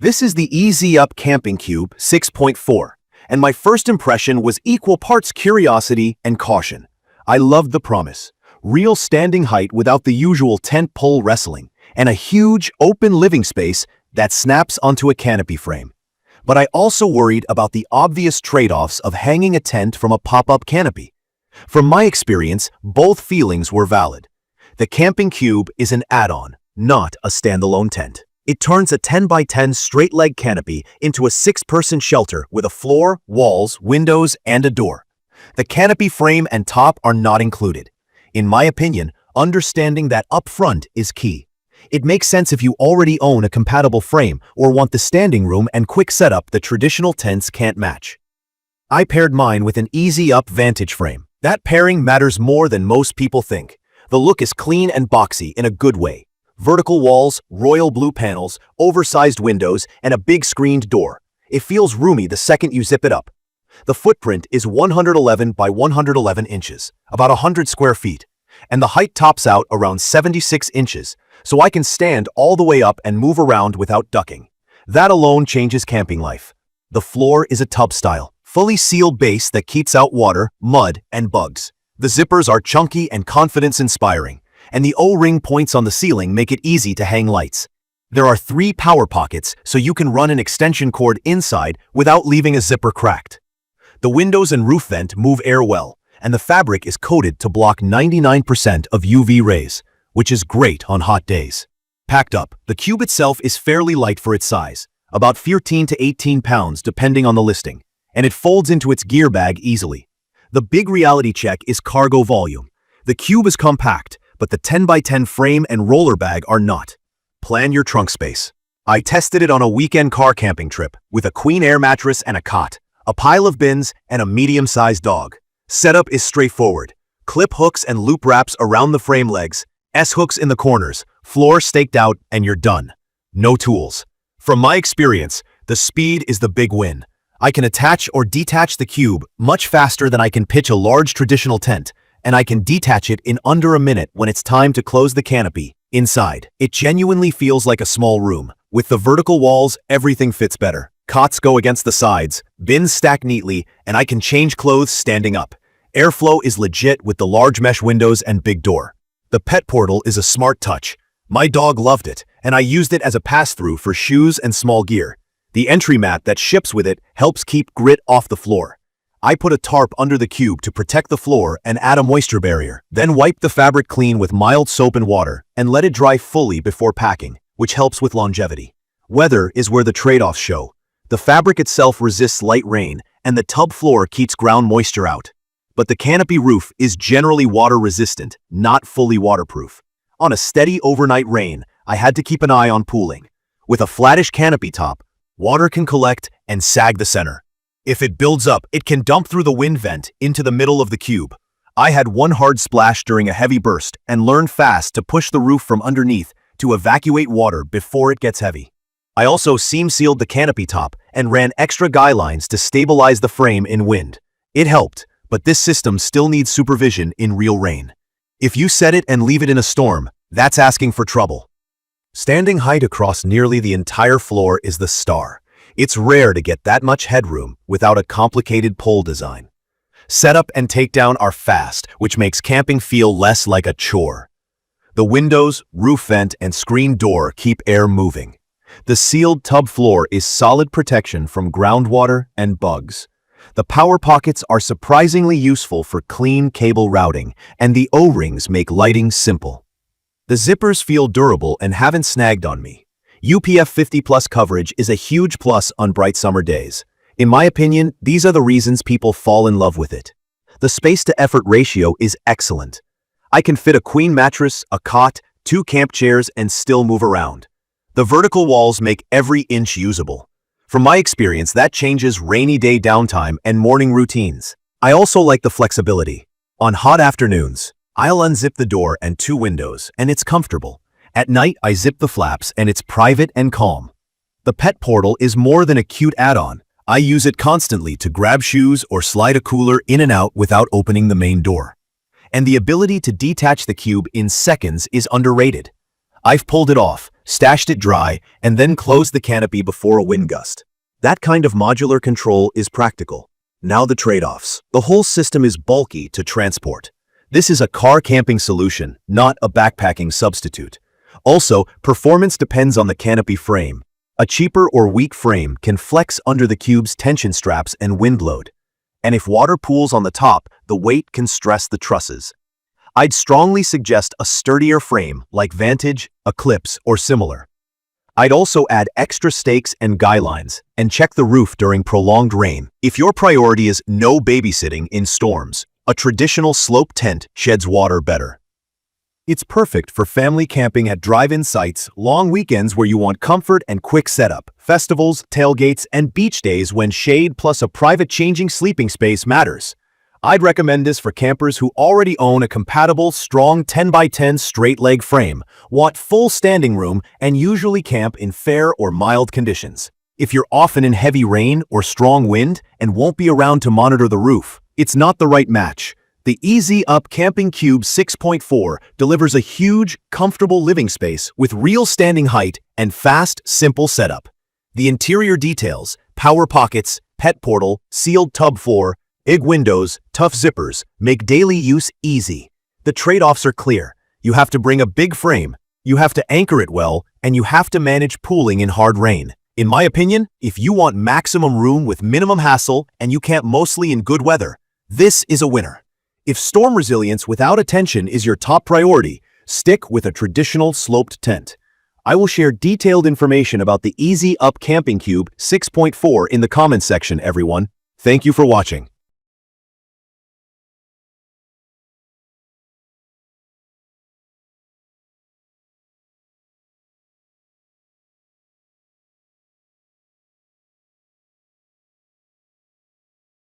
This is the Easy Up Camping Cube 6.4, and my first impression was equal parts curiosity and caution. I loved the promise. Real standing height without the usual tent pole wrestling, and a huge, open living space that snaps onto a canopy frame. But I also worried about the obvious trade-offs of hanging a tent from a pop-up canopy. From my experience, both feelings were valid. The camping cube is an add-on, not a standalone tent. It turns a 10 by 10 straight-leg canopy into a 6-person shelter with a floor, walls, windows, and a door. The canopy frame and top are not included. In my opinion, understanding that up front is key. It makes sense if you already own a compatible frame or want the standing room and quick setup that traditional tents can't match. I paired mine with an Easy Up Vantage frame. That pairing matters more than most people think. The look is clean and boxy in a good way. Vertical walls, royal blue panels, oversized windows, and a big screened door. It feels roomy the second you zip it up. The footprint is 111 by 111 inches, about 100 square feet, and the height tops out around 76 inches, so I can stand all the way up and move around without ducking. That alone changes camping life. The floor is a tub-style, fully sealed base that keeps out water, mud, and bugs. The zippers are chunky and confidence-inspiring, and the O-ring points on the ceiling make it easy to hang lights. There are 3 power pockets, so you can run an extension cord inside without leaving a zipper cracked. The windows and roof vent move air well, and the fabric is coated to block 99% of UV rays, which is great on hot days. Packed up, the cube itself is fairly light for its size, about 14 to 18 pounds depending on the listing, and it folds into its gear bag easily. The big reality check is cargo volume. The cube is compact, but the 10 by 10 frame and roller bag are not. Plan your trunk space. I tested it on a weekend car camping trip with a queen air mattress and a cot, a pile of bins, and a medium-sized dog. Setup is straightforward. Clip hooks and loop wraps around the frame legs, S-hooks in the corners, floor staked out, and you're done. No tools. From my experience, the speed is the big win. I can attach or detach the cube much faster than I can pitch a large traditional tent, and I can detach it in under a minute when it's time to close the canopy. Inside, it genuinely feels like a small room. With the vertical walls, everything fits better. Cots go against the sides, bins stack neatly, and I can change clothes standing up. Airflow is legit with the large mesh windows and big door. The pet portal is a smart touch. My dog loved it, and I used it as a pass-through for shoes and small gear. The entry mat that ships with it helps keep grit off the floor. I put a tarp under the cube to protect the floor and add a moisture barrier, then wipe the fabric clean with mild soap and water and let it dry fully before packing, which helps with longevity. Weather is where the trade-offs show. The fabric itself resists light rain, and the tub floor keeps ground moisture out. But the canopy roof is generally water-resistant, not fully waterproof. On a steady overnight rain, I had to keep an eye on pooling. With a flattish canopy top, water can collect and sag the center. If it builds up, it can dump through the wind vent into the middle of the cube. I had one hard splash during a heavy burst and learned fast to push the roof from underneath to evacuate water before it gets heavy. I also seam-sealed the canopy top and ran extra guy lines to stabilize the frame in wind. It helped, but this system still needs supervision in real rain. If you set it and leave it in a storm, that's asking for trouble. Standing height across nearly the entire floor is the star. It's rare to get that much headroom without a complicated pole design. Setup and takedown are fast, which makes camping feel less like a chore. The windows, roof vent, and screen door keep air moving. The sealed tub floor is solid protection from groundwater and bugs. The power pockets are surprisingly useful for clean cable routing, and the O-rings make lighting simple. The zippers feel durable and haven't snagged on me. UPF 50+ coverage is a huge plus on bright summer days. In my opinion, these are the reasons people fall in love with it. The space-to-effort ratio is excellent. I can fit a queen mattress, a cot, 2 camp chairs, and still move around. The vertical walls make every inch usable. From my experience, that changes rainy day downtime and morning routines. I also like the flexibility. On hot afternoons, I'll unzip the door and 2 windows, and it's comfortable. At night, I zip the flaps, and it's private and calm. The pet portal is more than a cute add-on. I use it constantly to grab shoes or slide a cooler in and out without opening the main door. And the ability to detach the cube in seconds is underrated. I've pulled it off, stashed it dry, and then closed the canopy before a wind gust. That kind of modular control is practical. Now the trade-offs. The whole system is bulky to transport. This is a car camping solution, not a backpacking substitute. Also, performance depends on the canopy frame. A cheaper or weak frame can flex under the cube's tension straps and wind load. And if water pools on the top, the weight can stress the trusses. I'd strongly suggest a sturdier frame like Vantage, Eclipse, or similar. I'd also add extra stakes and guy lines, and check the roof during prolonged rain. If your priority is no babysitting in storms, a traditional slope tent sheds water better. It's perfect for family camping at drive-in sites, long weekends where you want comfort and quick setup, festivals, tailgates, and beach days when shade plus a private changing sleeping space matters. I'd recommend this for campers who already own a compatible, strong 10x10 straight-leg frame, want full standing room, and usually camp in fair or mild conditions. If you're often in heavy rain or strong wind and won't be around to monitor the roof, it's not the right match. The Easy Up Camping Cube 6.4 delivers a huge, comfortable living space with real standing height and fast, simple setup. The interior details, power pockets, pet portal, sealed tub floor, big windows, tough zippers, make daily use easy. The trade-offs are clear. You have to bring a big frame, you have to anchor it well, and you have to manage pooling in hard rain. In my opinion, if you want maximum room with minimum hassle and you camp mostly in good weather, this is a winner. If storm resilience without attention is your top priority, stick with a traditional sloped tent. I will share detailed information about the Easy Up Camping Cube 6.4 in the comments section, everyone. Thank you for watching.